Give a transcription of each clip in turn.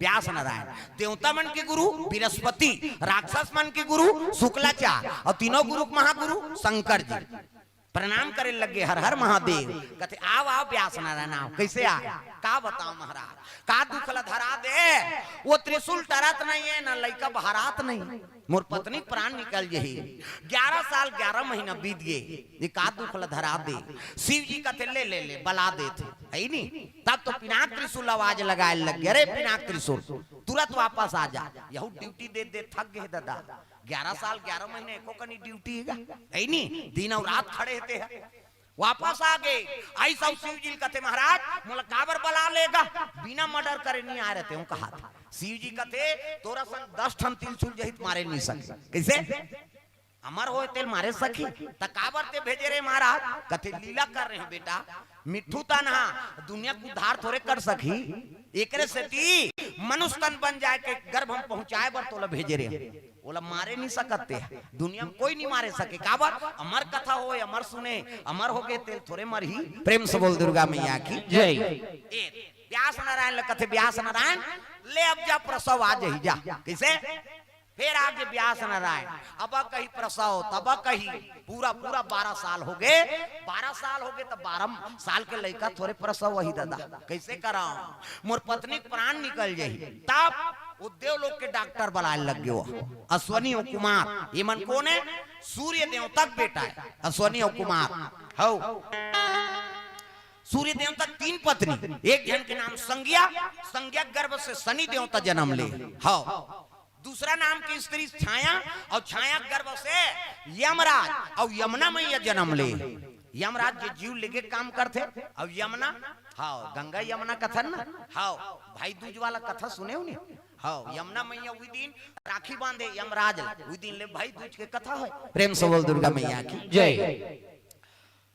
व्यास नारायण, देवता मन के गुरु बृहस्पति, राक्षस मन के गुरु शुक्लाचार्य और तीनों गुरु महागुरु शंकर जी प्रणाम करे लगे। हर हर महादेव कहते आओ आओ व्यास नारायण आओ। कैसे आ का बताओ महाराज, का दुख धरा दे, वो त्रिशूल टरत नहीं है ना लड़का बहरात नहीं, मोर पत्नी प्राण निकल गई, 11 साल 11 महीना बीत गए, ये का दुख धरा दे। शिव जी कहते ले ले ले बला देते है नहीं। तब तो पिनाक त्रिशूल आवाज लगाए लग गया, अरे पिनाक त्रिशूल तुरंत वापस आ जा, यहू ड्यूटी दे दे थक गए दादा, 11 साल 11 महीने एको कनी ड्यूटी है नहीं, दिन और रात खड़े होते हैं। वापस आ गए, आई सब शिव जी कहते महाराज मोला काबर बला लेगा, बिना मर्डर करे नहीं आ रहे थे कहा था। शिव जी कहते तोरा संग 10 ठन त्रिशूल जहित मारे नहीं सके, कैसे अमर हो तेल मारे सकी त काबर ते भेजे रे महाराज। कहते लीला कर रहे हैं बेटा, मिठू तनहा दुनिया को उद्धार थोड़े कर सकी, एकरे सेती मनुष्य तन बन जाए के गर्भ हम पहुंचाए बर तोला भेजे रे, बोला मारे नहीं सकते, दुनिया में कोई नहीं मारे सके, काबर अमर कथा हो अमर सुने, अमर हो गए तेल थोड़े मर ही। प्रेम से बोल दुर्गा मैया की जय। व्यास नारायण कहते व्यास नारायण ले अब जा प्रसव आ जाही जा, कैसे फिर आगे व्यास नारायण अब कहीं प्रसव, तब कहीं पूरा 12 साल हो गए, 12 साल हो गए तो 12 साल के लड़का थोड़े प्रसव वही दादा, कैसे कराओ, मोर पत्नी प्राण निकल जाही। तब उद्योग लोग के डॉक्टर बुलाए लग गए, अश्वनी और कुमार, ये मन कौन है, सूर्य देवता बेटा है अश्वनी और कुमार। हो सूर्य देवता 3 पत्नी, एक जन के नाम संज्ञा, संज्ञा गर्भ से शनि देवता जन्म ले, हो दूसरा नाम की स्त्री छाया, और छाया गर्भ से यमराज और यमुना मैया जन्म ले। यमराज के जीव लेके काम करते, और यमुना हाँ गंगा यमुना कथन ना, हाँ भाई दूज वाला कथा सुने हो नहीं, हाँ यमुना मैया उस दिन राखी बांधे यमराज उस दिन ले भाई दूज के कथा है। प्रेम से बोल दुर्गा मैया की जय।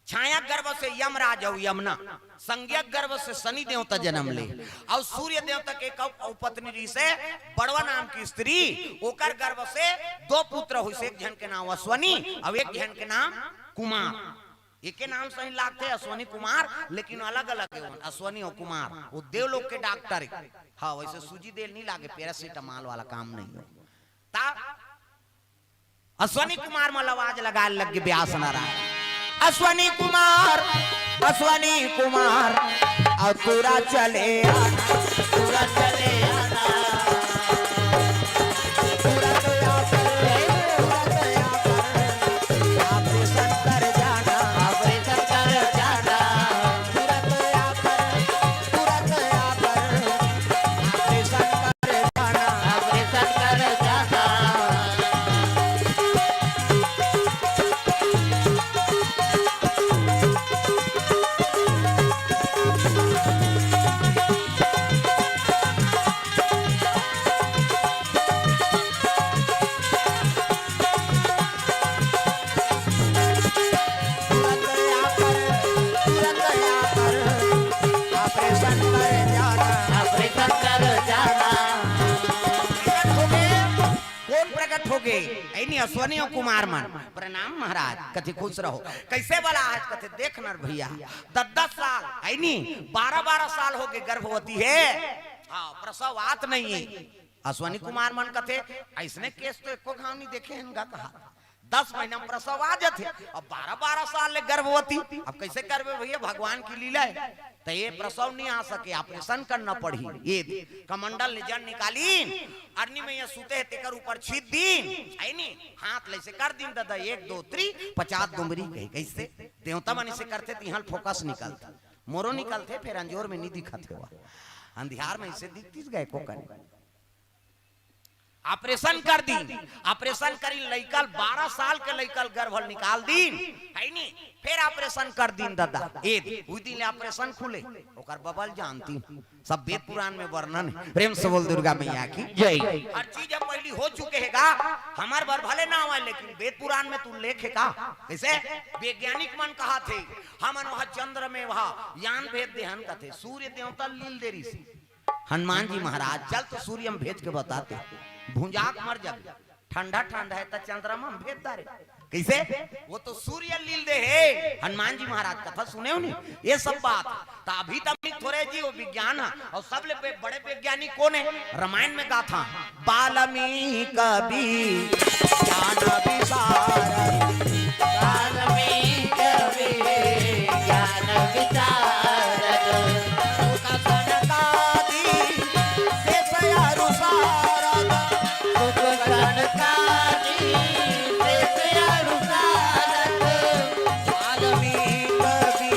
छाया गर्भ से यमराज और यमुना, संज्ञा गर्भ से शनि देवता जन्म ले, और सूर्य देवता के पत्नी से बड़वा नाम की स्त्री, ओकर गर्भ से 2 पुत्र हुई, एक जन के नाम अश्वनी और एक जन के नाम कुमार। एक के नाम सही लागते अश्वनी कुमार, लेकिन अलग अलग है अश्वनी और कुमार, वो देवलोक के डॉक्टर है। हाँ वैसे सूजी देल नहीं लागे, पैरासीटामोल वाला काम नहीं है। अश्वनी कुमार में आवाज लगाए लग गए व्यास नारायण, अश्वनी कुमार और पूरा चले आना, पूरा चले आना, पूरा दया कर ऑपरेशन कर जाना, ऑपरेशन कर जाना, पूरा दया कर ऑपरेशन कर जाना, ऑपरेशन कर जाना। अश्वनी और कुमार मन प्रणाम महाराज, कथे खुश रहो, कैसे वाला आज कथे देख नर भैया 10 साल है नहीं, 12 साल हो गए गर्भवती है, प्रसव आत नहीं है। अश्वनी कुमार मन कथे ऐसने केस तो एको घाव नहीं देखे इनका, कहा 10 महीना प्रसव आ जाते, अब 12 साल ले गर्भवती, अब कैसे करवे भैया, भगवान की लीला है। तो ये प्रसव नहीं आ सके, ऑपरेशन करना पड़ी, ये कमंडल ने जन निकाली, अरनी में ये सूते है तेकर ऊपर छीत दिन है नहीं, हाथ ले से कर दिन दादा 1 2 3 50 दुमरी कही, कैसे देवता मन से करते तिहल फोकस निकलता, मोरो निकलते, फिर अंजोर में नहीं दिखते हुआ, अंधियार में इसे दिखती गए को करे। ऑपरेशन कर दी, ऑपरेशन करी लइकल 12 साल के लइकल गर्भ निकाल दी है नहीं, फिर ऑपरेशन कर दी दादा, उस दिन ऑपरेशन खुले, ओकर बबल जानती सब वेद पुराण में वर्णन है। प्रेम से बोल दुर्गा मैया की जय। हर चीज अब पहली हो चुके हैगा, हमार बार भले ना हुआ, लेकिन वेद पुराण में तू लेखे का, कैसे वैज्ञानिक मन कहा थे हम वह चंद्र में वह यान भेज देहन का थे, सूर्य देवता लील देरी से हनुमान जी महाराज चल तो सूर्य में भेज के बताते, भुंजाक मर जाए, ठंडा ठंडा है तो चंद्रमा में भेज दारे, कैसे वो तो सूर्य लील दे है। हनुमान जी महाराज कथा सुने हो नहीं, ये सब बात तो अभी तक मिथ हो रहे जी वो विज्ञान है। और सब ले बड़े वैज्ञानिक कौन है? रामायण में गाथा वाल्मीकि ज्ञान विशारद, वाल्मीकि ज्ञान विशारद, सुख सनकादि शेष अनुसारद, सुख सनकादि शेष अनुसारद, वाल्मीकि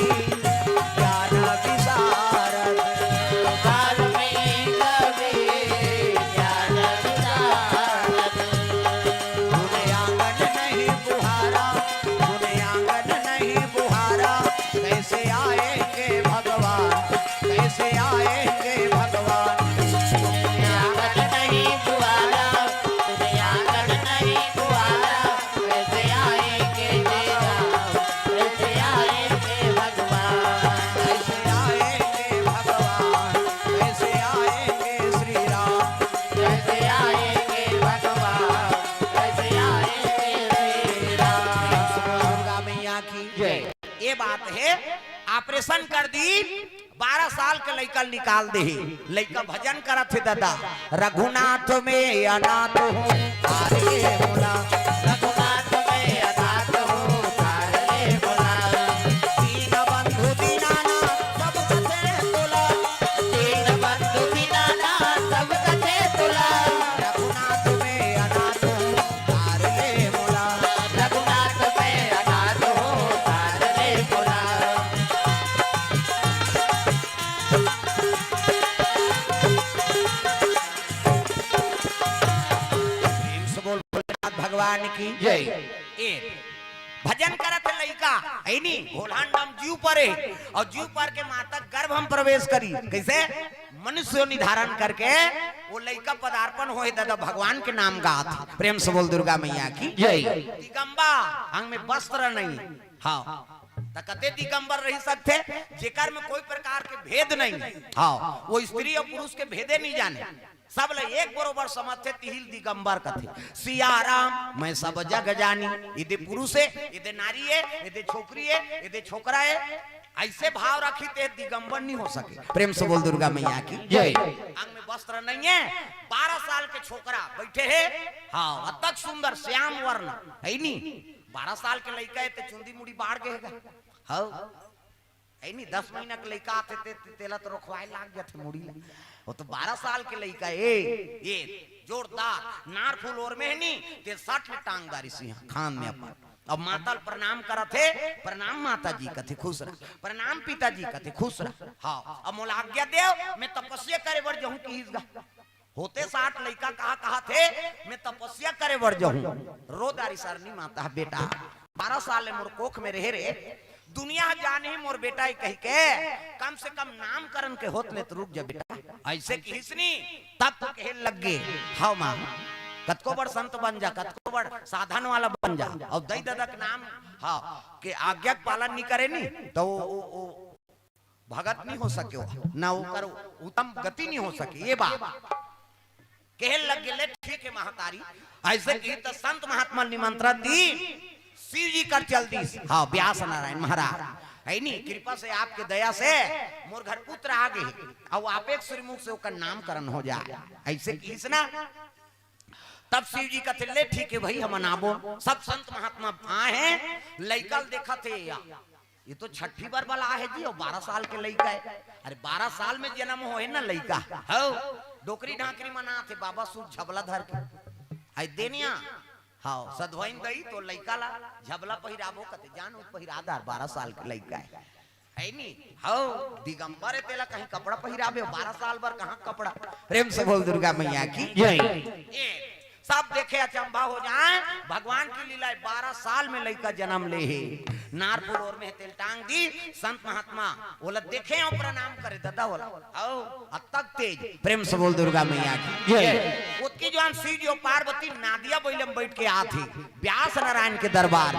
ज्ञान विशारद, वाल्मीकि ज्ञान विशारद। तूने आंगन नहीं बुहारा, तूने आंगन नहीं बुहारा, कैसे आएंगे भगवान, कैसे आएंगे भगवान। तूने आंगन नहीं बुहारा, तूने आंगन नहीं बुहारा, कैसे आएंगे भगवान, कैसे आएंगे भगवान, कैसे आएंगे भगवान, कैसे आएंगे श्री राम, कैसे आएंगे भगवान, कैसे आएंगे श्री राम। दुर्गा मैया की जय। ये बात है, ऑपरेशन कर दी, 12 साल के लड़का निकाल दे, लड़का भजन करत थे दादा, रघुनाथ में अनाथ हूँ तारे बोला, रघुनाथ में अनाथ हूँ तारे बोला, दीन बंधु दीनानाथ सब कथे तुला, दीन बंधु दीनानाथ सब कथे तुला, रघुनाथ में अनाथ हूँ तारे बोला, रघुनाथ में अनाथ हूँ तारे बोला। प्रेम से बोल भोलेनाथ भगवान की जय। ए भजन करत है लइका ऐनी भोलांडम जीव परे, और जीव पर के माता गर्भ हम प्रवेश करी, कैसे मनुष्य निर्धारण करके वो लइका पदार्पण होए दादा भगवान के नाम गात। प्रेम से बोल दुर्गा मैया की जय। दिगंबा अंग में वस्त्र नहीं, हाँ तकते दिगंबर रह सकते जेकर में कोई प्रकार के भेद नहीं, हाँ वो स्त्री और पुरुष के भेदे नहीं जाने, सब ले एक बरोबर समझते तिहिल दिगंबर कथे। सिया राम मैं सब जग जानी, इदे पुरुष है, इदे नारी है, इदे छोकरी है, इदे छोकरा है, ऐसे भाव रखी ते दिगंबर नहीं हो सके। प्रेम से बोल दुर्गा मैया की जय। अंग में वस्त्र नहीं है, 12 साल के छोकरा बैठे है, हाँ अतक सुंदर श्याम वर्ण है नी, 12 साल के लड़का है ते चुंदी मुड़ी बाढ़ गएगा, हाँ है नी 10 महीना के लड़का आते ते तेला तो रखवाए लाग जाते मुड़ी, वो तो 12 साल के लड़का ये जोरदार नार फूल और में नी ते 60 में टांगदारी सिंह खान में अपन। अब माता प्रणाम करत है, प्रणाम माता जी कथे खुश रह, प्रणाम पिताजी कथे खुश रह, हाँ अब मोला आज्ञा देव मैं तपस्या करे बर जाऊं की हिस्सा होते 60 लड़का कहा थे मैं तपस्या करे बर जाऊं, रोदारी सरनी माता बेटा 12 साल मोर कोख में रहे रे, दुनिया जाने ही मोर बेटा ही कह के कम से कम नामकरण के होत ले तो रुक जा बेटा, ऐसे किसनी तब तो कहे लग गए, हाँ माँ कतको बड़ संत बन जा, कतको बड़ साधन वाला बन जा, और दई दादा के नाम हाँ के आज्ञा पालन नहीं करे नी तो वो भगत नहीं हो सके, ना वो करो उत्तम गति नहीं हो सके। ये बात कहे लग गए, ठीक है महतारी ऐसे की तो संत महात्मा निमंत्रण दी, शिव जी कर चल दी, हाँ व्यास नारायण महाराज है नी कृपा से आपके दया से मोर घर पुत्र आ गए, अब आप एक श्रीमुख से उसका नामकरण हो जाए, ऐसे किसना तब शिव जी का ले ठीक है भाई हम मनाबो, सब संत महात्मा आए हैं, लइकल देखा थे ये तो छठी बार वाला है जी, और 12 साल के लइका है, अरे 12 साल में जन्म हो है ना लइका, हो डोकरी ढाकरी मना थे बाबा सूट झबला धर के आई देनिया, हाँ सधवाइन दई तो लइका ला झबला पहिराबो कते जान पहिरादार 12 साल के लइका है नी, हो दिगंबर है तेला कहीं कपड़ा पहिराबे 12 साल भर कहाँ कपड़ा। प्रेम से बोल दुर्गा मैया की जय। सब देखे अचंभा हो जाए, भगवान की लीला 12 साल में लड़का जन्म ले है, नारपुर और में तेल टांग दी, संत महात्मा बोला देखे और प्रणाम करे दादा बोला आओ अतक तेज। प्रेम से बोल दुर्गा मैया की जय। उसकी जो शिव जी पार्वती नादिया बैले में बैठ के आती व्यास नारायण के दरबार,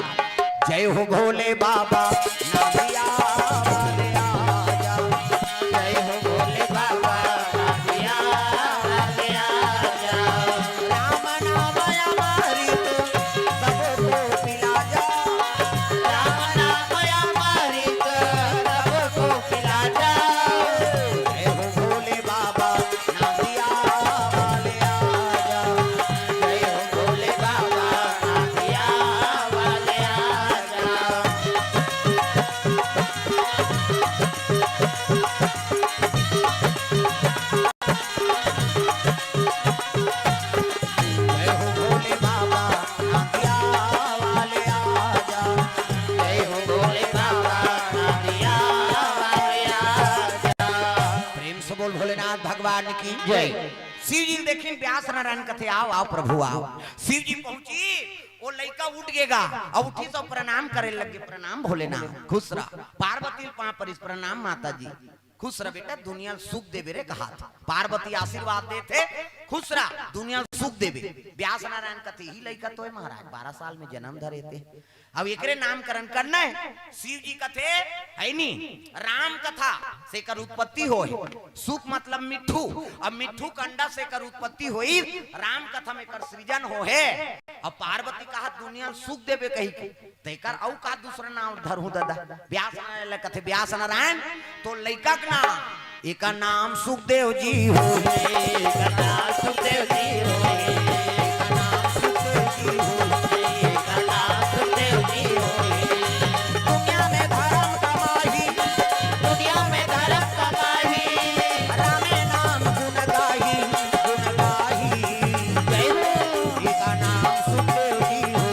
जय हो भोले बाबा नादिया वाले आजा, जय हो भोले बाबा नादिया वाले आजा, राम नाम अमृत सबको पिला जा, राम नाम अमृत सबको पिला जा, जय। शिव जी देखिन व्यास नारायण कथे आओ आओ प्रभु आओ। शिव जी पहुंची वो लड़का उठ गेगा और उठी सब प्रणाम करे लगे। प्रणाम भोलेनाथ खुश रहा। पार्वती पां पर प्रणाम माता जी खुश रह बेटा दुनिया सुख देवे रे कहा था। पार्वती आशीर्वाद देते खुश रहा दुनिया सुख देवे। व्यास नारायण कथे ही लड़का तो है महाराज 12 साल में जन्म धरे थे अब एकरे नामकरण करना है। शिव जी कथे है नी राम कथा से कर उत्पत्ति हो है। सुख मतलब मिठू अब मिठू कंडा से कर उत्पत्ति हुई राम कथा में कर सृजन हो है। अब पार्वती कहा दुनिया सुख देवे कही के तेकर औ का दूसरा नाम धरहु दादा। व्यास नारायण कथे व्यास नारायण तो लइका का नाम एक नाम सुखदेव जी हो एक नाम सुखदेव जी हो एक नाम सुखदेव जी हो एक नाम सुखदेव जी हो। दुनिया में धर्म कमाही दुनिया में धर्म कमाही रामे नाम गुण गाही जय हो। एक नाम सुखदेव जी हो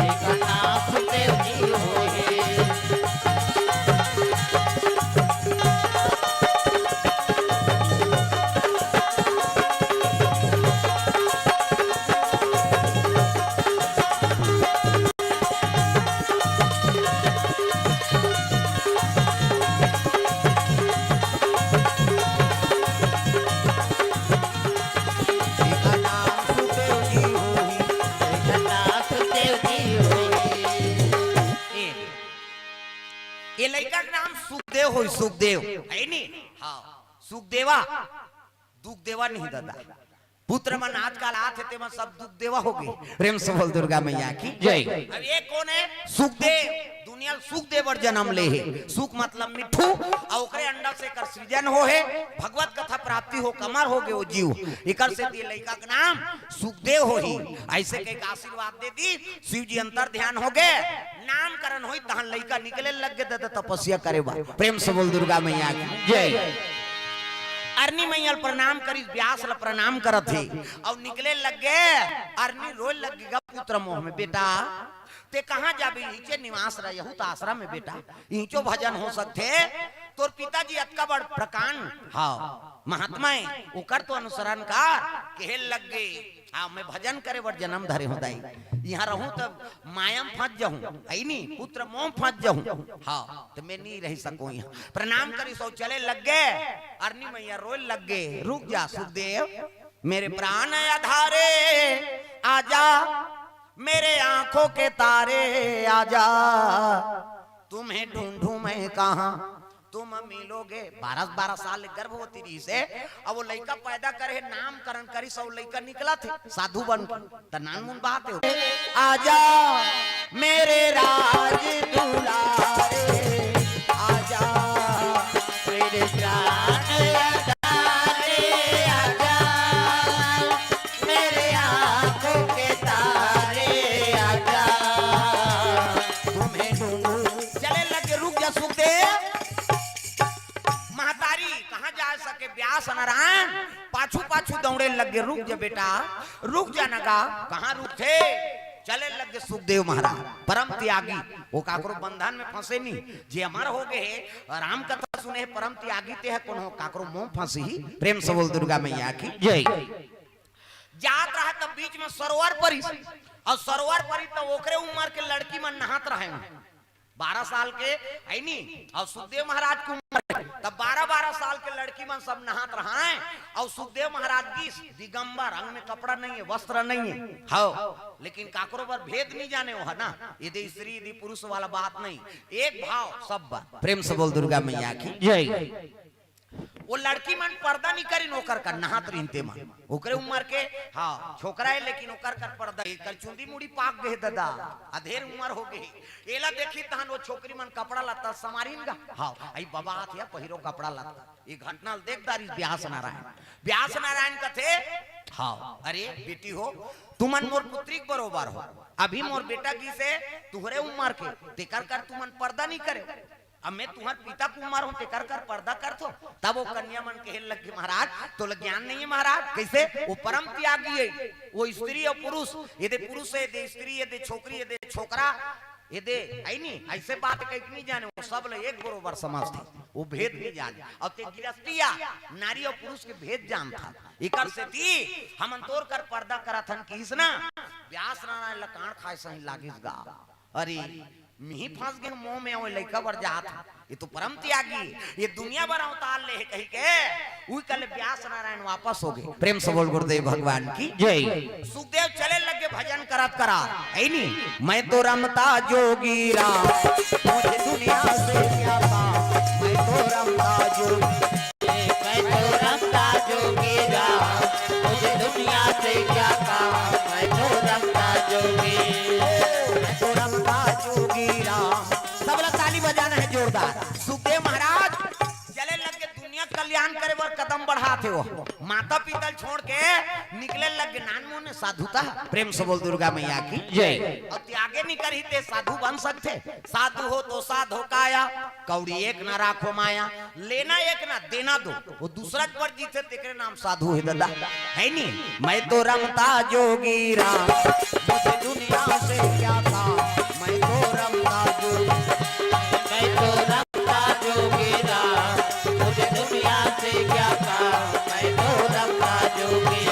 एक नाम सुखदेव जी हो। ये लड़का का नाम सुखदेव हो सुखदेव है नी हाँ सुखदेवा दुख देवा नहीं दादा पुत्र मन आजकल आते थे मैं सब दुख देवा हो गए। प्रेम से बोल दुर्गा मैया की जय। अब ये कौन है सुखदेव दुनिया सुखदेव जन्म ले है। सुख मतलब मिठू और ओकरे अंडा से कर सृजन हो है भगवत कथा प्राप्ति हो कमर हो गए वो जीव इकर से दिए लड़का का नाम सुखदेव हो ही। ऐसे के आशीर्वाद दे दी शिव जी अंतर ध्यान हो गए नामकरण हो तहन लड़का निकले लग गए दादा तपस्या करे बा। प्रेम से बोल दुर्गा मैया की जय। अरनी मैया प्रणाम करी व्यास ल प्रणाम करत थे और निकले लग गए। अरनी रोए लग गया पुत्र मोह में बेटा ते कहाँ जाबे नीचे निवास रहे तो आश्रम में बेटा ईचो भजन हो सकते तोर पिताजी अतका बड़ प्रकांड हाँ महात्मा है ओकर तो अनुसरण कर कहल लग गए। हाँ मैं भजन करे बड़ जन्म धरे हो दाई यहाँ रहूं तब मायम फंस जाऊं आई नी पुत्र मोह फंस जाऊं हाँ तो मैं नहीं रह सकूं यहाँ। प्रणाम करी सो चले लग गए। अरनी मैया रोए लग गए रुक जा सुखदेव मेरे प्राण आधारे आजा मेरे आंखों के तारे आजा तुम्हें ढूंढूं मैं कहां तुम मिलोगे। 12 साल गर्भवती रही से अब वो लड़का पैदा करे नामकरण करी सब लड़का निकला थे साधु बन के नानमुन बात है। आजा मेरे राज दुलारे आजा मेरे प्राण आधारे आजा मेरे आंखों के तारे आजा तुम्हें ढूंढूं। चले लगे रुक जा सुखदेव महतारी कहाँ जा सके व्यास नारायण पाछू पाछू दौड़े लगे रुक जा बेटा रुक जा नगा कहाँ रुक थे चले लगे सुखदेव महाराज परम त्यागी वो काकरो बंधन में फंसे नहीं जे अमर हो गए राम कथा सुने परम त्यागी ते है कौन हो काकरो मोह फंसी ही। प्रेम से बोल दुर्गा मैया की जय। जात रहा तब बीच में सरोवर परी और सरोवर परी तो ओकरे उम्र के लड़की मन नहात रहे 12 साल के है नी और सुखदेव महाराज की उम्र तब 12 साल के लड़की मन सब नहात रहा है और सुखदेव महाराज की दिगंबर अंग में कपड़ा नहीं है वस्त्र नहीं है हाँ लेकिन काकरो पर भेद नहीं जाने हो है ना यदि स्त्री यदि पुरुष वाला बात नहीं एक भाव सब बात। प्रेम से बोल दुर्गा मैया की जय। वो लड़की मन पर्दा नहीं करी नौकर का नहात रहीते मन ओकरे उम्र के हाँ छोकरा है लेकिन ओकर कर पर्दा कर चुंदी मुड़ी पाक गए दादा अधेर उम्र हो गई एला देखी तहन वो छोकरी मन कपड़ा लत्ता समारीन गा हाँ आई बाबा हाथ या पहिरो कपड़ा लत्ता ये घटना देखदारी व्यास नारायण कथे हाँ अरे बेटी हो तुमन मोर पुत्री बरोबर हो अभी मोर बेटा की से तुहरे उम्र के तेकर कर तुमन पर्दा नहीं करे अब मैं तुम्हार पिता कुमार हूँ तेकर कर पर्दा कर थो तब वो कन्या मन के लग के महाराज तो ज्ञान नहीं है महाराज कैसे वो परम त्यागी है वो स्त्री और पुरुष यदि पुरुष है यदि स्त्री यदि छोकरी यदि छोकरा यदि आई नहीं ऐसे बात कहीं नहीं जाने वो सब लोग एक बरोबर समझते वो भेद नहीं जाने और ते गिरस्तिया नारी और पुरुष के भेद जान था इकर से थी हम तोड़ कर पर्दा करा थन किस ना व्यास नारायण लकान खाए सही लागिस गा अरे मिही फंस गए मुंह में वो लड़का बर जात ये तो परम त्यागी ये दुनिया भर अवतार ले कही के उई कल व्यास नारायण वापस हो गए प्रेम से बोल गुरुदेव भगवान की जय सुखदेव चले लगे भजन करत करा है नी मैं तो रमता जोगी राम मुझे दुनिया से क्या काम मैं तो रमता जोगी मैं तो रमता जोगी राम मुझे दुनिया से क्या काम मैं तो रमता जोगी मैं तो रमता जोगी राम सब लोग ताली बजाना है जोरदार सुखदेव महाराज चले लगे दुनिया कल्याण करे वर कदम बढ़ाते हो माता पिता छोड़ के निकले लगे नानमो ने साधुता प्रेम से बोल दुर्गा मैया की जय अब त्यागे निकर ही ते साधु बन सकते साधु हो तो साधो काया कौड़ी एक ना राखो माया लेना एक ना देना दो वो दूसरा पर जीते तेरे नाम साधु है दादा है नी मैं तो रमता जोगी राम मुझे दुनिया से क्या काम मैं तो रमता जोगी मैं तो रमता जोगी राम मुझे दुनिया से क्या काम मैं तो रमता जोगी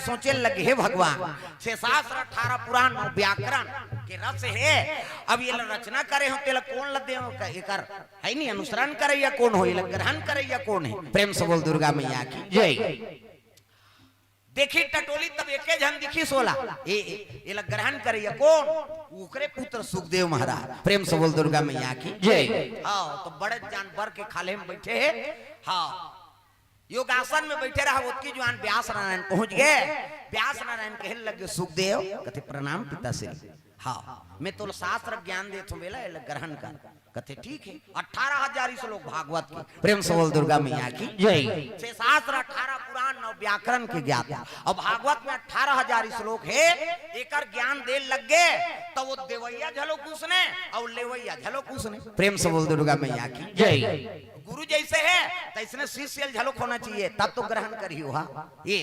सोचे लगे हे भगवान 6 शास्त्र 18 पुराण व्याकरण के रस है अब ये रचना करे हो तेला कौन लदे हो एकर है नहीं अनुसरण करे या कौन हो ये ग्रहण करे या कौन है प्रेम से बोल दुर्गा मैया की जय देखी टटोली तब एके जन दिखी सोला ये ग्रहण करे या कौन उकरे पुत्र सुखदेव महाराज प्रेम से बोल दुर्गा मैया की जय हाँ तो बड़े जानवर के खाले में बैठे है हाँ योगासन में बैठे रहा उसकी जुआन व्यास नारायण पहुंच गए व्यास नारायण कहने लगे सुखदेव कथे प्रणाम पिता से हाँ मैं तो शास्त्र ज्ञान दे तो बेला ग्रहण कर कथे ठीक है 18,000 श्लोक भागवत के प्रेम से बोल दुर्गा मैया की जय 6 शास्त्र 18 पुराण 9 व्याकरण के ज्ञात और भागवत में 18,000 श्लोक है एकर ज्ञान दे लग गए तो वो देवैया झलो उसने और लेवैया झलो उसने प्रेम से बोल दुर्गा मैया की जय गुरु जैसे है तो इसने शिष्य झलक होना चाहिए तब तो ग्रहण करी हुआ ये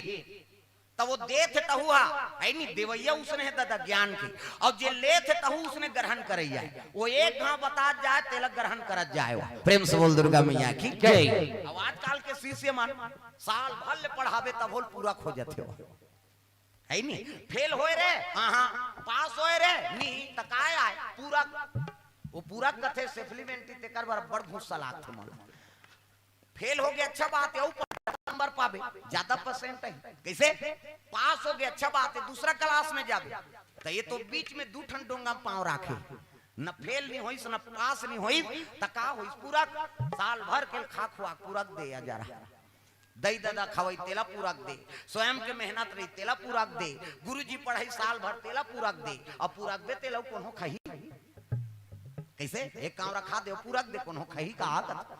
तब वो दे थे तहुआ है नहीं देवैया उसने है दादा ज्ञान की और जे ले थे तहु उसने ग्रहण करे जाए वो एक घाव बता जाए तेला ग्रहण करत जाए वो प्रेम से बोल दुर्गा मैया की जय अब आजकल के शिष्य मान साल भर ले पढ़ावे तब होल पूरा खोजते हो है नहीं फेल होए रे हां पास होए रे नी तकाय आए पूरा वो पूरा कथे सप्लीमेंट्री तेकर बड़ घुस लात थे मन फेल हो गया अच्छा बात है ऊपर नंबर पावे ज्यादा परसेंट है कैसे पास हो गया अच्छा बात है दूसरा क्लास में जावे तो ये तो बीच में 2 ठन डोंगा पांव राखे न फेल नहीं होइस न पास नहीं होइस त का होइस पूरा साल भर के खा खुआ पूरा दे जा रहा दई दादा खवाई तेला पूरा दे स्वयं के मेहनत रही तेला पूरा दे गुरुजी पढ़ाई साल भर तेला पूरा दे और पूरा दे तेला कोनो खही कैसे एक काम रखा दे पूरा दे कोनो खही का आदत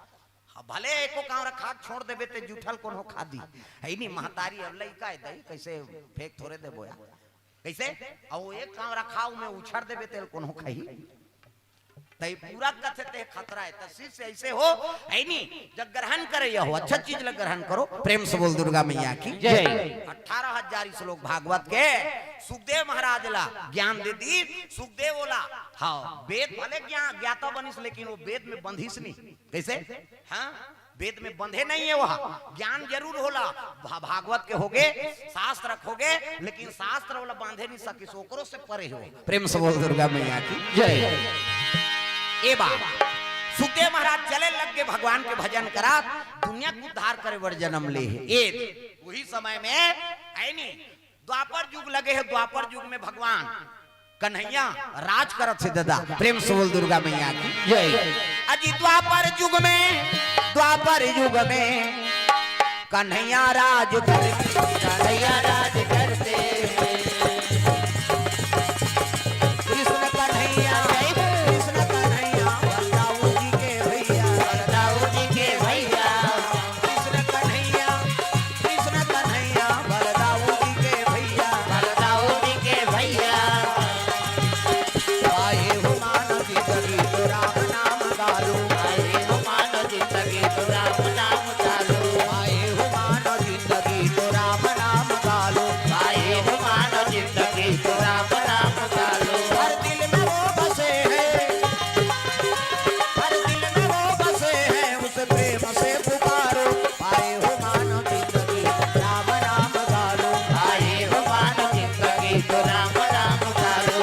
भले एको काम रखा छोड़ देबे ते जूठल कोनो खा दी है नी महतारी अब लइका है दई कैसे फेंक थोड़े दे बोया कैसे और एक काम रखा में उछड़ देबे ते कोनो खही तई पूरा कथे ते खतरा है तसी से ऐसे हो है नी जब ग्रहण करे हो अच्छा चीज ल ग्रहण करो प्रेम से बोल दुर्गा मैया की जय 18,000 श्लोक भागवत के सुखदेव महाराज ला ज्ञान दे दी सुखदेव बोला हाँ वेद भले ज्ञाता बनिस लेकिन वो वेद में बंधिस नहीं कैसे हाँ वेद में बंधे नहीं है वहाँ ज्ञान जरूर होला भागवत के होगे शास्त्र रखोगे लेकिन शास्त्र वाला बांधे नहीं सके सोकरो से परे हो प्रेम से बोल दुर्गा मैया की जय ए बाबा सुखदेव महाराज चले लग के भगवान के भजन करा दुनिया को उद्धार करे वर जन्म ले है वही समय में है नी द्वापर युग लगे है द्वापर युग में भगवान कन्हैया राज करत से दादा प्रेम से बोल दुर्गा मैया की जय अजी द्वापर युग में कन्हैया राज करते, कन्हैया राज करते हैं। कृष्ण कन्हैया, कृष्ण कन्हैया बलदाऊ जी के भैया, बलदाऊ जी के भैया, कृष्ण कन्हैया, कृष्ण कन्हैया बलदाऊ जी के भैया, बलदाऊ जी के भैया। आए हो मानव जिंदगी तो राम नाम गालो, आए हो मानो जिंदगी तो राम नाम चालो, आए हो मानव जिंदगी तो राम नाम गालो, आए हो मानो जिंदगी तो राम नाम चालो। हर दिल में वो बसे हैं, हर दिल में वो बसे हैं, उस प्रेम से पुकारो, आए हो मानव जिंदगी राम नाम गालो। आए हो मानो जिंदगी तो राम नाम चालो।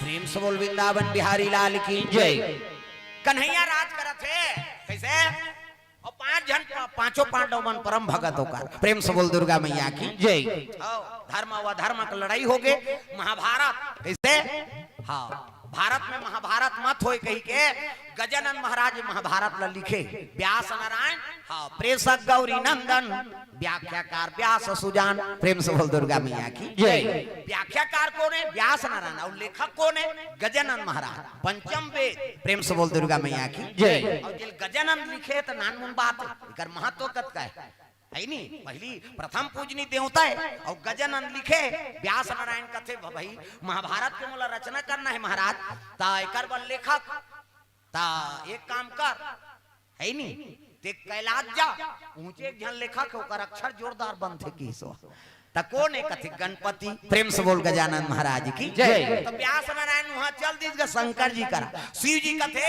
प्रेम से बोल वृंदावन बिहारी लाल की जय। कन्हैया राज करत है कैसे, और 5 जन पांचों पांडव मन परम भगत होकर, प्रेम से बोल दुर्गा मैया की जय। धर्म व धर्म की लड़ाई हो गए, महाभारत कैसे, हाँ भारत में महाभारत मत होए कही के गजानन महाराज महाभारत ला लिखे, व्यास नारायण, हाँ प्रेषक गौरी नंदन, व्याख्याकार व्यास सुजान, प्रेम से बोल दुर्गा मैया की जय। व्याख्याकार कौन है, व्यास नारायण, और लेखक कौन है, गजानन महाराज, पंचम वेद, प्रेम से बोल दुर्गा मैया की जय। और जिल गजानन लिखे तो नानमुन बात है, इकर महत्व कत का है नहीं, पहली प्रथम पूजनी देवता है, और गजानन लिखे व्यास नारायण कथे भाई महाभारत के मूल रचना करना है महाराज, ता एकर बल लेखक, ता एक काम कर है नहीं, ते कैलाश जा, ऊंचे एक जन लेखक होकर अक्षर जोरदार बनते की सो, ता कौन है कथे गणपति, प्रेम से बोल गजानन महाराज की जय। तो व्यास नारायण वहां चल दीजिएगा, शंकर जी करा, शिव जी कथे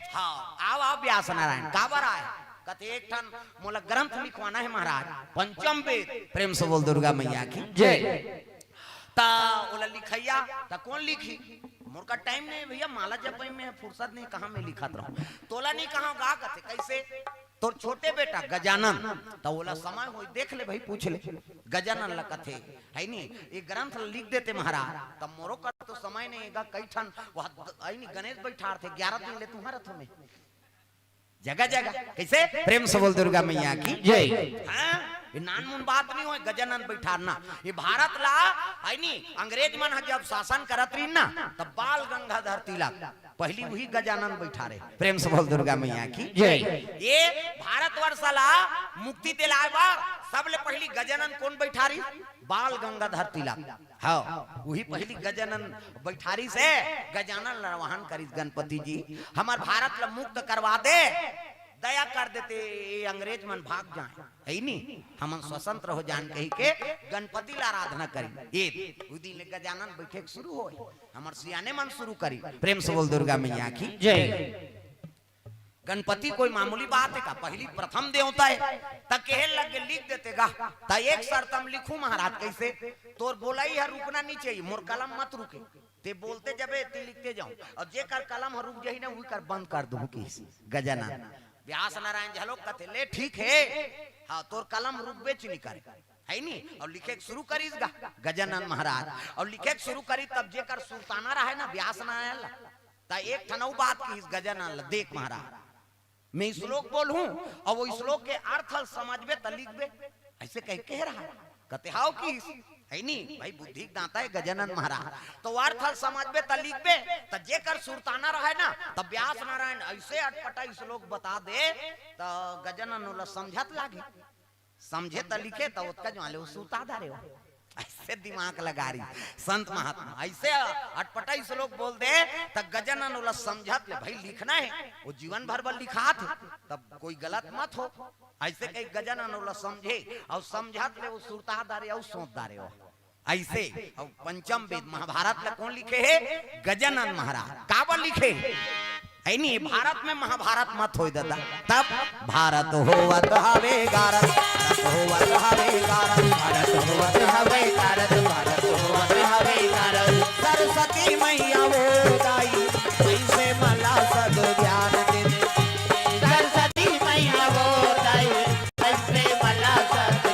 हाँ आओ आओ व्यास नारायण काबर आए, कथे एक ठन मोला ग्रंथ लिखवाना है महाराज, पंचम वेद, प्रेम से बोल दुर्गा मैया की जय। ता ओला लिखैया, ता कौन लिखी, मोर का टाइम नहीं भैया, माला जब में फुर्सत नहीं, कहां में लिखत रहूं, तोला नहीं कहां गा कथे कैसे, तोर छोटे बेटा गजानन, तो ओला समय हो देख ले भाई, पूछ ले गजानन ला कथे है नहीं, ये ग्रंथ लिख देते महाराज, तब मोरो का तो समय नहीं है, कई ठन वह गणेश बैठार थे 11 दिन ले तुम्हारा थो में जगह जगह कैसे, प्रेम से बोल दुर्गा मैया की जय। ये नानमुन बात नहीं हो, गजानन बैठारना, ये भारत ला है नहीं, अंग्रेज मन जब शासन करत रही ना, तब बाल गंगाधर तिलक पहली वही गजानन बैठारे, प्रेम से बोल दुर्गा मैया की जय। ये भारतवर्ष ला मुक्ति दिलाए बार सबले पहली गजानन कौन बैठारी, बाल गंगाधर तिलक, हाँ वही पहली गजानन बैठारी से गजानन लड़वाहन करी, गणपति जी हमार भारत ला मुक्त करवा दे, दया कर देते, अंग्रेज मन भाग जाए है नहीं, हम स्वतंत्र हो जान कही के गणपति ला आराधना करी, ये दिन गजानन बैठे शुरू हो, हमार सियाने मन शुरू करी, प्रेम से बोल दुर्गा मैया की जय। गणपति कोई मामूली बात है का, पहली प्रथम देवता है, तक कहे लगे लिख देते गा, ता एक शर्तम लिखू महाराज कैसे, तोर बोला ही है रुकना नहीं चाहिए, मोर कलम मत रुके, ते बोलते जबे ते लिखते जाऊं, और जे कर कलम रुक जाही ना वही कर बंद कर दूं की गजानन। व्यास नारायण झलोक कथे ले ठीक है, हाँ तोर कलम रुक बेच नहीं करे है नहीं, और लिखे शुरू करीस गा गजानन महाराज, और लिखे शुरू करी तब जे कर सुल्ताना रहा है ना व्यास नारायण ला, ता एक ठनऊ बात की गजानन ला, देख महाराज मैं श्लोक बोलूं और वो श्लोक के अर्थ समझबे त लिखबे, ऐसे कह रहा है, कहते हाउ की है नहीं भाई, बुद्धि दाता है गजानन महाराज, तो अर्थ समझबे त लिखबे, त जे कर सुल्ताना रहा है ना, तब व्यास नारायण ऐसे अटपटा श्लोक बता दे, तो गजानन ला समझत लागे, समझे त लिखे तो उसका जो आले सुता धारे हो, ऐसे दिमाग लगा रही संत महात्मा, ऐसे अटपटा श्लोक बोल दे तब गजानन वाला समझत ले, भाई लिखना है वो जीवन भर बल लिखा थे, तब कोई गलत मत हो, ऐसे कहीं गजानन वाला समझे और समझत ले वो सुरता दारे और सोच दारे हो, ऐसे और पंचम वेद महाभारत ला कौन लिखे है, गजानन महाराज, काबर लिखे है नहीं, भारत में महाभारत मत हो दादा, तब भारत होवत हवे गारत, भारत होवत हवे गारत, भारत होवत हवे गारत, भारत होवत हवे गारत, सरस्वती मैया वो गाई ऐसे मला सद ज्ञान दे दे, सरस्वती मैया वो गाई ऐसे मला सद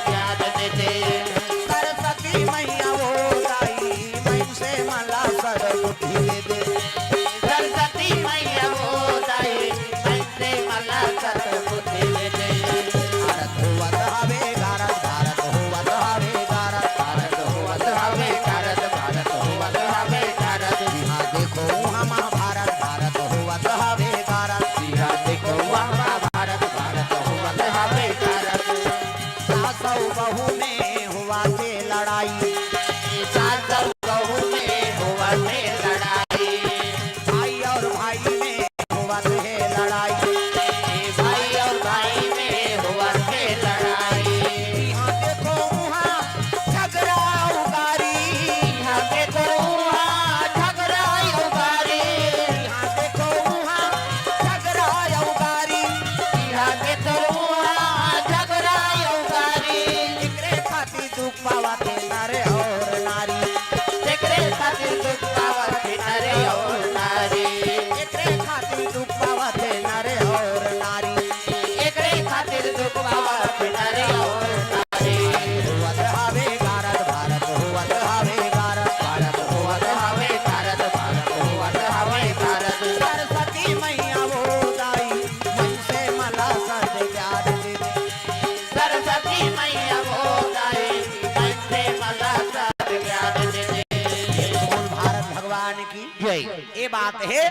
दे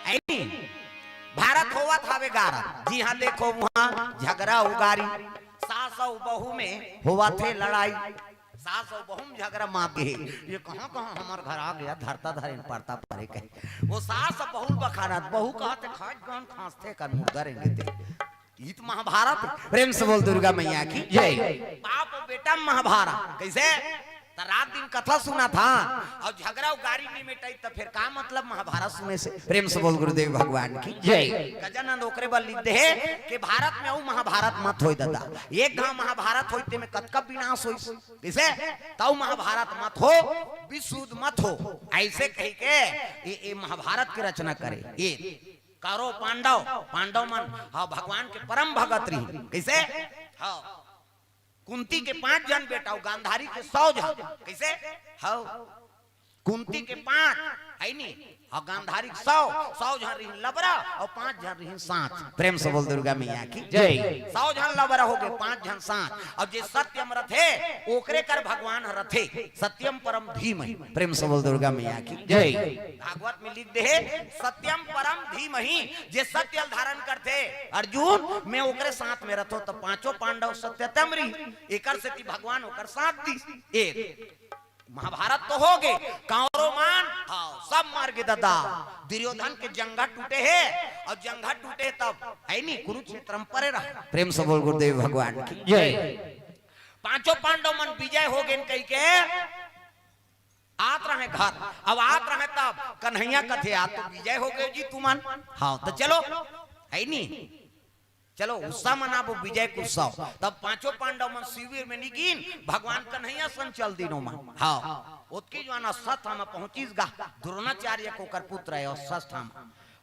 ऐनी भारत होवा थावे गारा जी हाँ देखो वहाँ झगड़ा उगारी सास और बहू में हुआ थे लड़ाई सास और बहू में झगड़ा मांगे ये कहाँ कहाँ हमारे घर आ गया धरता धरे पड़ता परे कहे वो सास और बहू बखारत बहू कहते खाट गान खांसते कर मुर्गा रेंगे थे ईत महाभारत प्रेम से बोल दुर्गा मैया की जय बाप और बेटा महाभारत कैसे तो रात दिन कथा सुना था और झगड़ा गाड़ी नहीं मिटाई तो फिर का मतलब महाभारत सुने से प्रेम से बोल गुरुदेव भगवान की जय गजानंद ओकरे बल लिख दे कि भारत में वो महाभारत मत होई दादा एक गांव महाभारत होते में कतका विनाश होई कैसे ताऊ महाभारत मत हो विशुद्ध मत हो ऐसे कह के ये महाभारत की रचना करे ये करो पांडव मन हाँ भगवान के परम भगत रही कैसे हाँ कुंती के 5 जन बेटा गांधारी के 100 जन कैसे हाँ कुंती के 5 है नहीं और गांधारी 100 जन रही लबरा और 5 जन रही सांच प्रेम से बोल दुर्गा मैया की जय 100 जन लबरा हो गए 5 जन सांच और जे सत्यम रथे ओकरे कर भगवान रथे सत्यम परम धीमहि प्रेम से बोल दुर्गा मैया की जय भागवत में लिख दे सत्यम परम धीमहि जे सत्य धारण करते अर्जुन मैं ओकरे साथ में रथो तो 5 पांडव सत्यतम रही एकर से भगवान ओकर साथ दी एक महाभारत तो हो गए कौरव मान हाँ सब मार गए दादा दुर्योधन के जंगा टूटे हैं और जंगा टूटे तब है नहीं कुरुक्षेत्र में परे रहा प्रेम से बोल गुरुदेव भगवान की जय 5 पांडव मन विजय हो गए कह के आत रहे घर अब आत रहे तब कन्हैया कथे आ तो विजय हो गए जी तुमन हाँ तो चलो है नहीं चलो उत्साह मनाबो विजय को उत्सव तब 5 पांडव मन शिविर में निगिन भगवान कन्हैया सन चल दिनों में हाँ उसकी जवान अस्वस्था में पहुंचीस गा द्रोणाचार्य को कर पुत्र है अस्वस्था में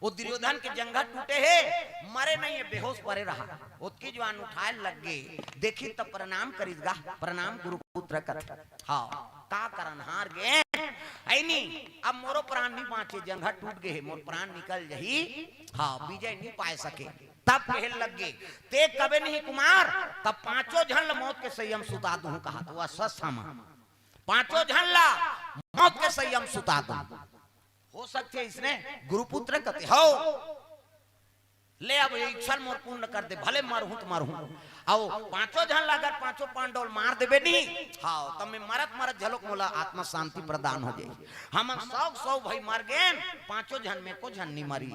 वो दुर्योधन के जंगा टूटे है मरे नहीं है बेहोश पड़े रहा उसकी जवान उठाए लग गए देखी तब प्रणाम करीस गा प्रणाम गुरु पुत्र कर हाँ का करन हार गए ऐनी अब मोरो प्राण नहीं बाँचे जंगा टूट गए मोर प्राण निकल जही हाँ विजय नहीं पाए सके तब कहे लग गए ते कबे नहीं कुमार तब 5 जन मौत के संयम सुता दूं कहा तो अस्वस्थ हम 5 जन मौत के संयम सुता दूं हो सकते इसने गुरुपुत्र कहते हो ले अब इच्छा मोर पूर्ण कर दे भले मारू तो मारू आओ 5 जन अगर 5 पांडव मार देबे नहीं हाँ तब मैं मरत झलक मोला आत्मा शांति प्रदान हो जाए हम 100 भाई मर गए 5 जन में को जन नहीं मरी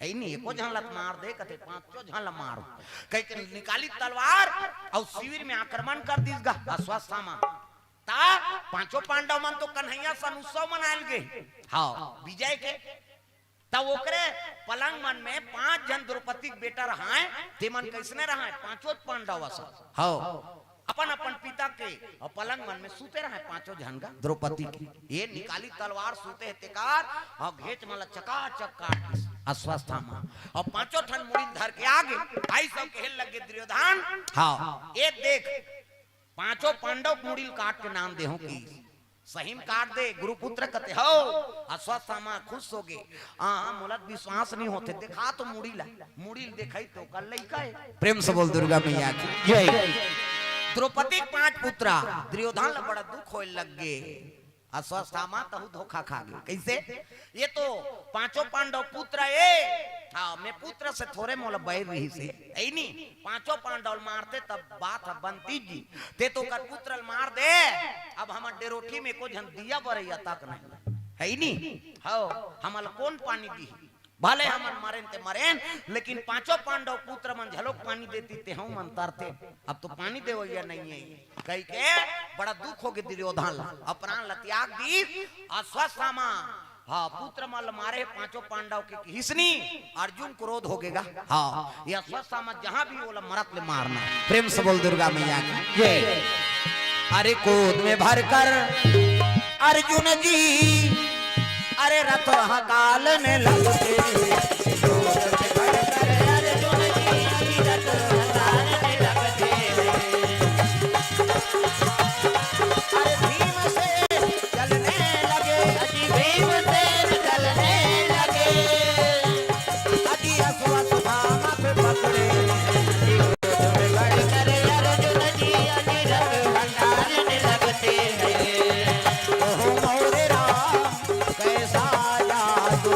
है नहीं एको झन मार दे कहते 5 झन मारो कह निकाली तलवार और शिविर में आक्रमण कर दीस गा अस्वस्था में ता 5 पांडव मन तो कन्हैया सन उत्सव मनायल गए हाँ विजय के तब ओकरे पलंग मन में 5 जन द्रौपदी बेटा रहा ते मन कैसने रहा 5 पांडव हाँ अपन अपन पिता के और पलंग मन में सूते रहे 5 जन का द्रौपदी की ये निकाली तलवार सूते तेकार और घेच मला चकाचक काट अस्वस्था में और 5 ठन मुड़ी धर के आगे आई सब कहल लगे दुर्योधन हाँ ये देख 5 पांडव मुड़ी काट के नाम देहूं की सही में काट दे गुरुपुत्र कहते हो अस्वस्था में खुश हो गए हाँ मुलत विश्वास नहीं होते देखा तो मुड़ी दिखाई तो कल लइका है प्रेम से बोल दुर्गा मैया की जय द्रौपदी 5 पुत्रा दुर्योधन बड़ा दुख होए लग गए अस्वस्था में तहु धोखा खा गए कैसे ये तो 5 पांडव पुत्र है हाँ मैं पुत्र से थोड़े मोला बैर रही से ऐ नहीं 5 पांडव मारते तब बात बनती जी ते तो कर पुत्र मार दे अब हम डेरोठी में को झन दिया बरैया तक नहीं है नहीं हाँ हमल कौन पानी दी भले हमन मरेन ते मरेन लेकिन 5 पांडव पुत्र मन झलोक पानी देती ते हम मन तरते अब तो पानी देवैया नहीं है कह के बड़ा दुख हो गए दुर्योधन अपना लत्याग दी अस्वस्थामा हाँ पुत्र मल मारे 5 पांडव के हिसनी अर्जुन क्रोध हो गएगा हाँ ये अस्वस्थामा जहां भी बोला मरत ले मारना प्रेम से बोल दुर्गा मैया की ये अरे क्रोध में भर कर अर्जुन जी अरे रथ हकालने लगते कैसा जादू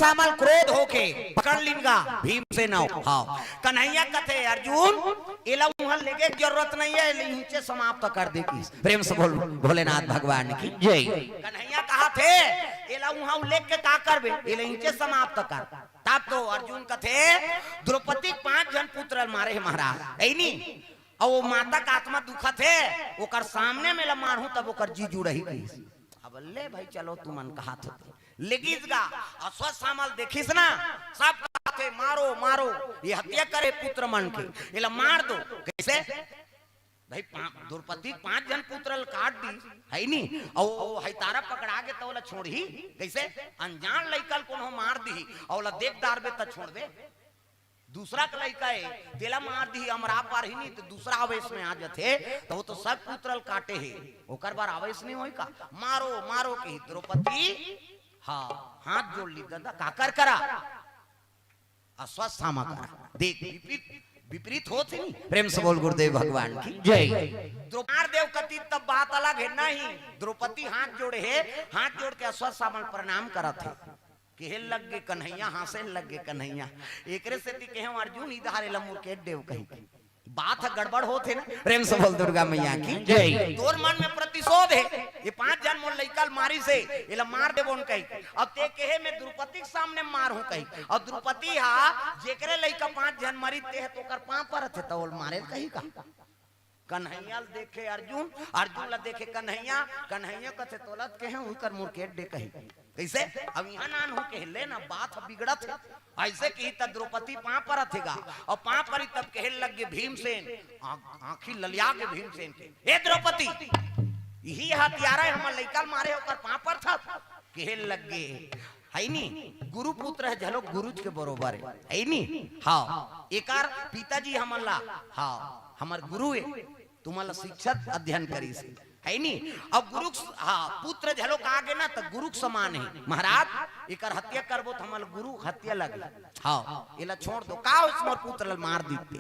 सामल क्रोध होके पकड़ लिनगा भीमसेन। हाँ कन्हैया कथे अर्जुन एला वहां लेके जरूरत नहीं है, नीचे समाप्त कर दे की। प्रेम से बोल भोलेनाथ भगवान की जय। कन्हैया कहा थे एला वहां लेके के का करबे, एला नीचे समाप्त कर। तब तो अर्जुन कथे द्रौपदी 5 जन पुत्र मारे महाराज ऐ नी, और वो माता का आत्मा दुखत है ओकर सामने में लमार हूं तब ओकर जी जुड़ ही गई। अब ले भाई चलो तू मन कहा थे लेगिस गा अश्वत्थ सामल देखिस ना सब कहते मारो मारो ये हत्या करे पुत्र मन के, एला मार दो। कैसे भाई द्रौपदी 5 जन पुत्र काट दी है नी, और है तारा पकड़ा के तो छोड़ ही कैसे अनजान लइकल कोनो मार दी और देख दारबे त छोड़ दे। दूसरा का लड़का है तेला मार दी अमरा पार ही नहीं तो दूसरा आवेश में आ जाते तो वो तो सब पुत्रल काटे है ओकर बार आवेश नहीं होई का मारो मारो के द्रौपदी हाँ हाथ जोड़ ली दादा काकर करा अश्वत्थ सामा करा। देख विपरीत होते नहीं। प्रेम से बोल गुरुदेव भगवान की जय। द्रौपदी देव कति तब बात अलग है नहीं, द्रौपदी हाथ जोड़े है, हाथ जोड़ के अश्वत्थ सामा प्रणाम करा थे के लग गे कन्हैया हासे लग गे कन्हैया एकरे से ती के अर्जुन इधर लमुर के देव कहीं बात है गड़बड़ होते ना। प्रेम से बोल दुर्गा मैया की जय। तोर मन में प्रतिशोध है ये 5 जन मोर लइकल मारी से एला मार देबो न कहीं, अब ते कहे मैं द्रौपदी के सामने मार हूं कहीं, और द्रौपदी हा जेकरे लइका 5 जन मरी ते है तो कर पांव पर थे तो मारे कहीं का। कन्हैया देखे अर्जुन, अर्जुन ला देखे कन्हैया, कन्हैया कथे तोलत के हैं उनकर मुरकेट दे कही कैसे। अब यहाँ नान हो के ले ना बात बिगड़त है ऐसे की तब द्रौपदी पांव पर थेगा और पांव पर तब कहे लग गए भीमसेन आंखी ललिया के भीमसेन के ए द्रौपदी यही हथियारा हमर लइका मारे ओकर पांव पर था कहे लग गए है नी गुरु पुत्र है झलो गुरुज के बरोबर है नी। हाँ एकार पिताजी हमला हाँ हमार गुरु है तुम्हारा शिक्षा अध्ययन करी से है नी। अब गुरु हाँ पुत्र झलो कहा गए ना तो गुरु समान है महाराज एकर हत्या करबो तो हमारे गुरु हत्या लगे। हाँ एला छोड़ दो का उसमर पुत्र मार दीते।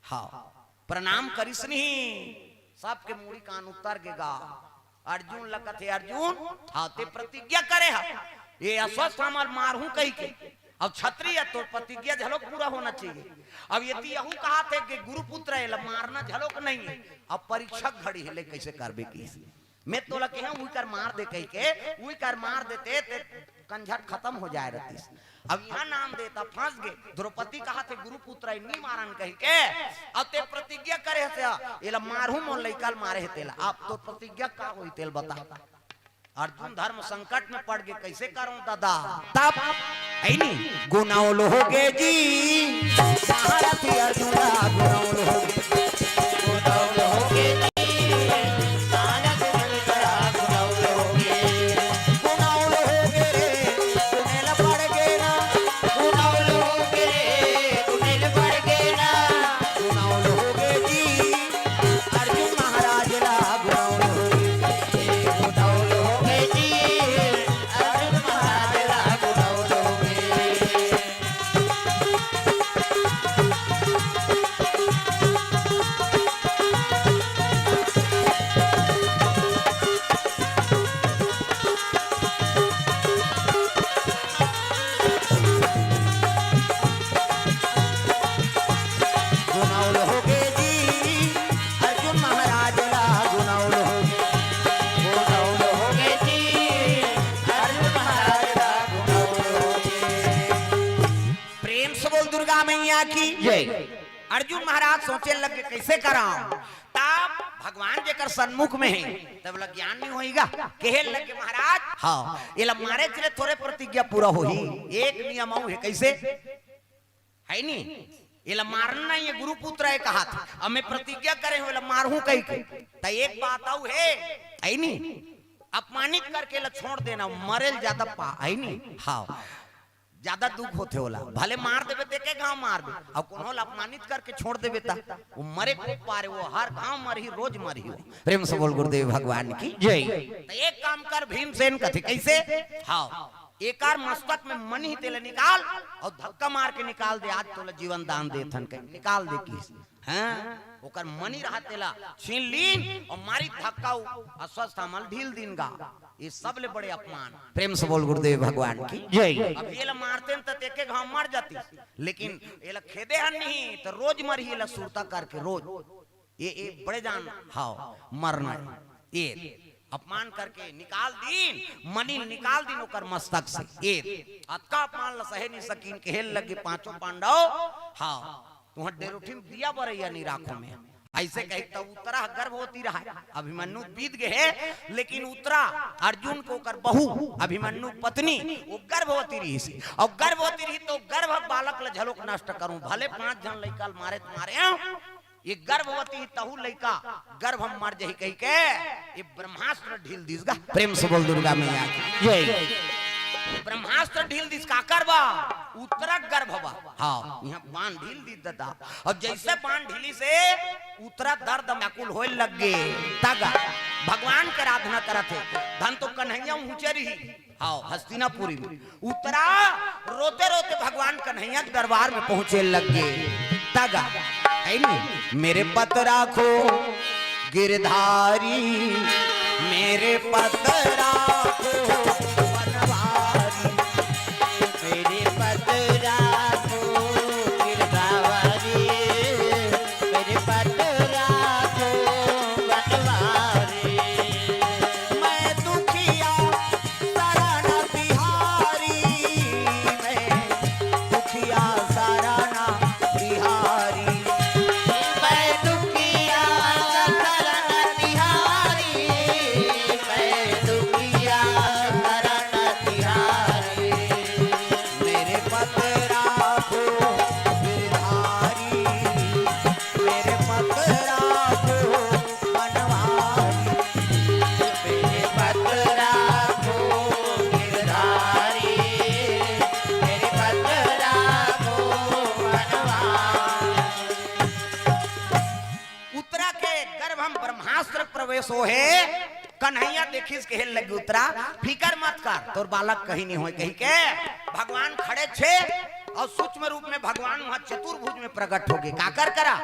हाँ प्रणाम करिस नहीं सबके मूड़ी कान उतर गेगा। अर्जुन लगा थे अर्जुन हाँ ते प्रतिज्ञा करे हा ये अश्वत्थ सामल मारू कही के अब क्षत्रिय तो प्रतिज्ञा झलोक पूरा होना चाहिए। अब ये यहू कहा थे कि गुरु पुत्र है मारना झलोक नहीं है, अब परीक्षक घड़ी है ले कैसे करबे की मैं तो लगे हैं कर मार दे कही के वही कर मार देते ते कंझट खत्म हो जाए रहती। अब यहाँ नाम देता फंस गए द्रौपदी कहा थे गुरु पुत्र नहीं मारन कही के अब ते प्रतिज्ञा करे ये मारू मोन लइकाल मारे है तेला आप तो प्रतिज्ञा का हुई तेल बता। अर्जुन धर्म संकट में पड़ गए कैसे करूं दादा तब ऐनी गुनाओल हो गए जी महारथी अर्जुन गुनाओल हो गए गुनाओल हो गए सानक मिलकरा गुनाओल हो गए गुनाओल हो गए रे गुनेल पड़ गए ना गुनाओल हो गए रे गुनेल पड़ गए ना गुनाओल हो गए जी अर्जुन महाराज ला गुनाओल हो गए गुनाओल अर्जुन महाराज सोचे लगे कैसे कराऊं तब भगवान जेकर सन्मुख में है तब लग ज्ञान नहीं होएगा कहे लगे महाराज हाँ ये मारे चले थोड़े प्रतिज्ञा पूरा हो ही एक नियम है कैसे है नी ये मारना ये गुरु पुत्र है कहा था अब मैं प्रतिज्ञा करे हो मारू कही तो एक बात आऊ है नी अपमानित करके छोड़ देना मरेल ज्यादा पा है नी। हाँ ज्यादा दुख होते होला भले मार देवे देखे गांव मार दे अब कोनो अपमानित करके छोड़ देवे ता वो मरे को पारे वो हर गांव मरी रोज मरी हो। प्रेम से बोल गुरुदेव भगवान की जय। तो एक काम कर भीमसेन कथे कैसे हाँ एकार मस्तक में मन ही तेले निकाल और धक्का मार के निकाल दे आज तोला जीवन दान दे थन के निकाल दे की हां ओकर मनी रहा तेला छीन लीन और मारी धक्का अश्वत्थ सामल ढील दिन गा ये सब ले बड़े अपमान। प्रेम से बोल गुरुदेव भगवान की जय। अब ये ला मारते न तो एक एक हम मर जाती, लेकिन ये ला खेदे हन नहीं तो रोज मर ही ला सुरता करके रोज ये बड़े जान हाओ मरना ये अपमान करके निकाल दीन मनील निकाल दीन ओकर मस्तक से ये अतका अपमान ला सहे नहीं सकीन के हेल लगे पांचों पांडव हाँ तुहर डेरोठी में दिया बरैया नहीं राखों में ऐसे कही तो उत्तरा गर्भवती रहा। अभिमन्यु बीत गए लेकिन उत्तरा अर्जुन को कर बहू अभिमन्यु पत्नी वो गर्भवती रही सी और गर्भवती रही तो गर्भ बालक ला झलोक नष्ट करूं भले 5 जन लइका मारे तुम्हारे ये गर्भवती तहु लइका गर्भ हम मर जही कही के ये ब्रह्मास्त्र ढील दिसगा। प्रेम से बोल दुर्गा मैया की जय। ब्रह्मास्त्र ढील दिस का करबा उत्तरा गर्भवा हाँ यहाँ बाण ढील दी दादा और जैसे बाण ढीली से उत्तरा दर्द व्याकुल होए लग गए तगा भगवान के आराधना करत है धन तो कन्हैया ऊंचे रही हाँ हस्तिनापुरी में उत्तरा रोते रोते भगवान कन्हैया के दरबार में पहुंचे लग गए तगा है नहीं मेरे पत राखो गिरधारी मेरे पत राखो सो है कन्हैया देखिस के हेल लगी उतरा फिकर मत कर तोर बालक कहीं नहीं होए कहीं के भगवान खड़े छे और सूक्ष्म रूप में भगवान वहां चतुर्भुज में प्रकट हो गए काकर करा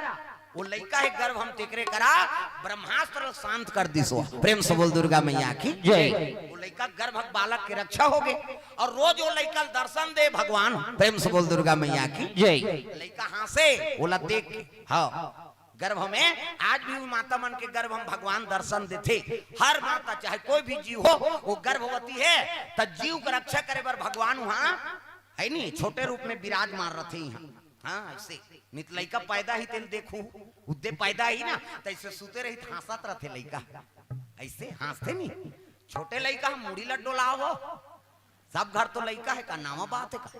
वो लइका है गर्भ हम तेकरे करा ब्रह्मास्त्र शांत कर दिसो। प्रेम से बोल दुर्गा मैया की जय। वो लइका गर्भ बालक के रक्षा हो गए और रोज वो लइका दर्शन दे भगवान। प्रेम से बोल दुर्गा मैया की जय। लइका हंसे बोला देख हाँ गर्भ में आज भी माता मन के गर्भ हम भगवान दर्शन देते हर माता चाहे कोई भी जीव हो वो गर्भवती है तो जीव का रक्षा करे बर भगवान वहाँ है नहीं छोटे रूप में विराजमान रहते हैं हाँ ऐसे नित लइका पैदा ही तेल देखू उद्दे पैदा ही ना तो ऐसे सुते रही हंसत रहते लइका ऐसे हंसते नहीं छोटे लइका हम मुड़ी लड्डो लाओ सब घर तो लइका है का नामा बात है का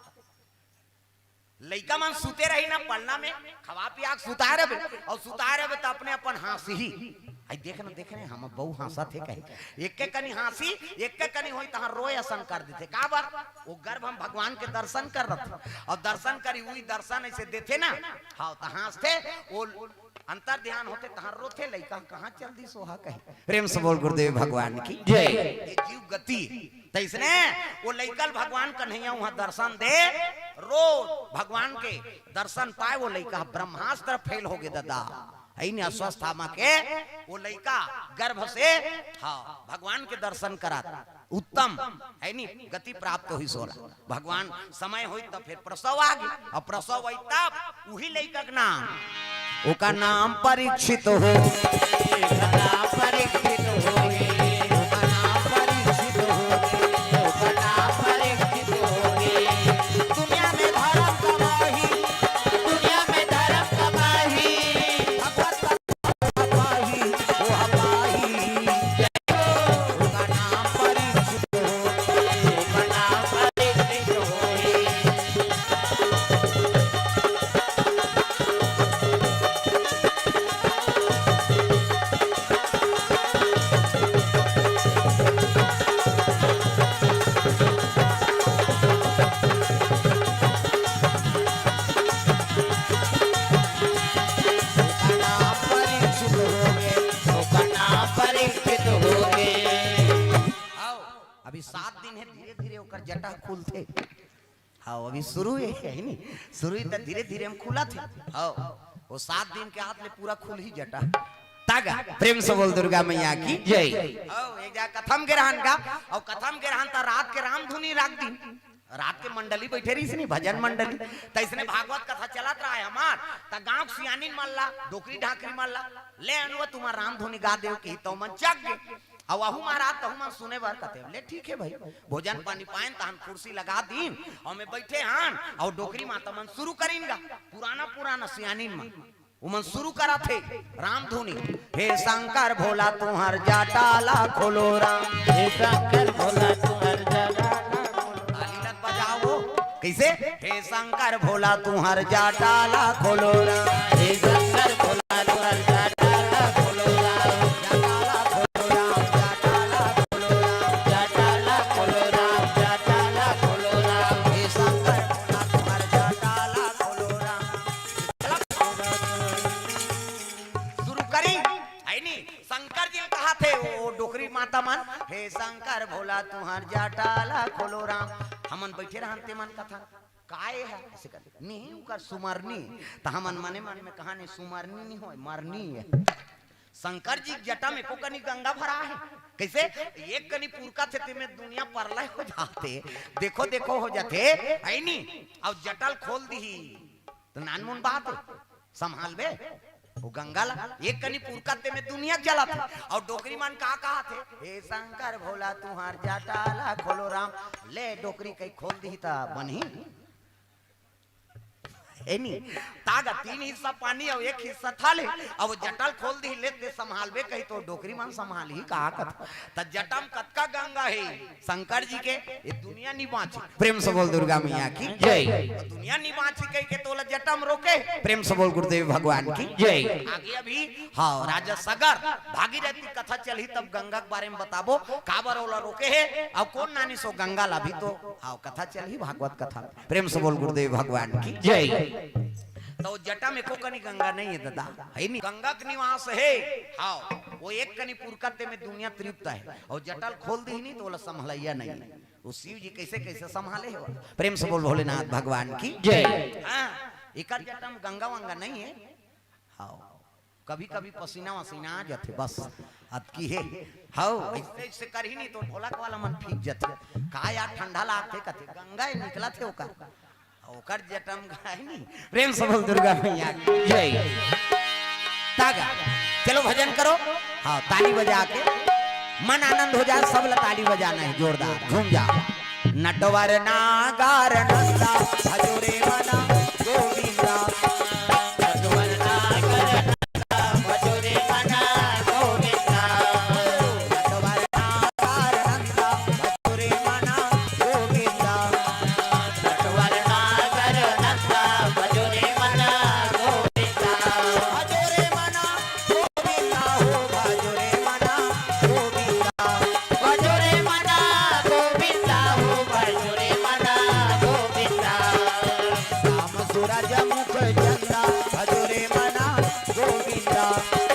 लइका मन सुते रही ना पलना में खवा पिया सुता रहे और सुता रहे तो अपने अपन हंसी ही आई देख ना हम बहु हंसा थे कहे एक के कनी हंसी एक के कनी होई तहां रोए असन कर देते का बात वो गर्भ हम भगवान के दर्शन कर रहे और दर्शन करी हुई दर्शन ऐसे देते ना हाँ तो हंसते वो अंतर ध्यान होते तहां रोते लइका कहां चल दी सोहा कहे। प्रेम से बोल गुरुदेव भगवान की जय। ये जीव गति तैसने वो लइकल भगवान कन्हैया वहां दर्शन दे रोज भगवान के दर्शन पाए वो लइका ब्रह्मास्त्र फेल हो गए दादा ऐने अस्वस्थामा के वो लइका गर्भ से हाँ भगवान के दर्शन करा उत्तम है नी गति प्राप्त हुई सोला भगवान समय हुई तो फिर प्रसव आ गई और प्रसव हुई तब वही लइका का नाम ओका नाम परीक्षित हो परीक्षित हो जटा खुल थे हाँ अभी शुरू है नहीं शुरू तो धीरे धीरे हम खुला थे हाँ वो 7 दिन के हाथ ले पूरा खुल ही जटा तागा प्रेम से बोल दुर्गा मैया की जय एक जा कथम के रहन का और कथम के रहन ता रात के राम धुनी राख दिन रात के मंडली बैठे रही से नहीं भजन मंडली त इसने भागवत कथा चलत रहा है हमार त गांव सियानी मल्ला डोकरी ढाकरी मल्ला ले अनुवा तुम्हारा राम धुनी गा देव की तो मन जग गे और वहु महाराज तो हम सुने बार कहते ले ठीक है भाई भोजन पानी पाएन त हम कुर्सी लगा दीन और मैं बैठे हान और डोकरी माता मन शुरू करीनगा पुराना सियानी में उमन शुरू करा थे राम धुनी हे शंकर भोला तुम्हार जाटाला खोलो राम हे शंकर भोला तुम्हार जाटाला तालीलत बजाओ कैसे हे शंकर भोला तुम्हार जाटाला खोलो राम हे शंकर भोला तुम्हार जाटाला खोलो राम जाटाला खोलो राम जाटाला खोलो राम जाटाला खोलो राम हे शंकर भोला तुम्हार जाटाला खोलो राम शुरू करी है नी शंकर जी कहा थे वो डोकरी माता मन हे शंकर भोला तुम्हार जाटाला खोलो राम हमन बैठे रहते मन कथा काय है ऐसे कर नहीं उकर सुमरनी त हमन मने मन में कहानी सुमरनी नहीं होय मरनी है शंकर जी जटा में को कनी गंगा भरा है कैसे एक कनी पुरका थे में दुनिया परलय हो जाते देखो देखो हो जाते है नी अब जटल खोल दी तो नानमुन बात संभाल बे वो गंगा ला एक कनी पुरकते में दुनिया चला था और डोकरी मन कहा थे हे शंकर भोला तुम्हार जाटाला खोलो राम ले डोकरी कई खोल दी ता बनी एनी तागा 3 हिस्सा पानी और 1 हिस्सा थाले अब जटल खोल दी लेते संभालबे कही तो डोकरी मन संभाल ही कहा कथा त जटम कतका गंगा है शंकर जी के ये दुनिया निवाची प्रेम से बोल दुर्गा मैया की जय दुनिया निवाची कही के तोला जटम रोके प्रेम से बोल गुरुदेव भगवान की जय आगे अभी हाँ राजा सगर भागीरथी कथा चली तब गंगा के बारे में बताबो काबर ओला रोके है अब कौन नानी सो गंगा ला भी तो हाँ कथा चली भागवत कथा प्रेम से बोल गुरुदेव भगवान की जय तो जटा में को कनी गंगा नहीं है दादा है नहीं गंगा का निवास है हाँ वो एक कनी पुरकते में दुनिया तृप्त है और जटल खोल दी नहीं तो बोला संभलैया नहीं वो शिव जी कैसे कैसे संभाले है प्रेम से बोल भोलेनाथ भगवान की जय हाँ एक जटा में गंगा वंगा नहीं है हाँ कभी कभी पसीना वसीना आ जाते बस अब की है हाँ ऐसे कर ही नहीं तो ढोलक वाला मन फीक जाते का यार ठंडा लागते कथे गंगा निकला थे ओकर ओकर जटम गाय नहीं प्रेम से बोल दुर्गा मैया जय तागा चलो भजन करो हाँ ताली बजा के मन आनंद हो जाए सब ताली बजाना है जोरदार झूम जाओ नटवर नागार नंदा भजोरे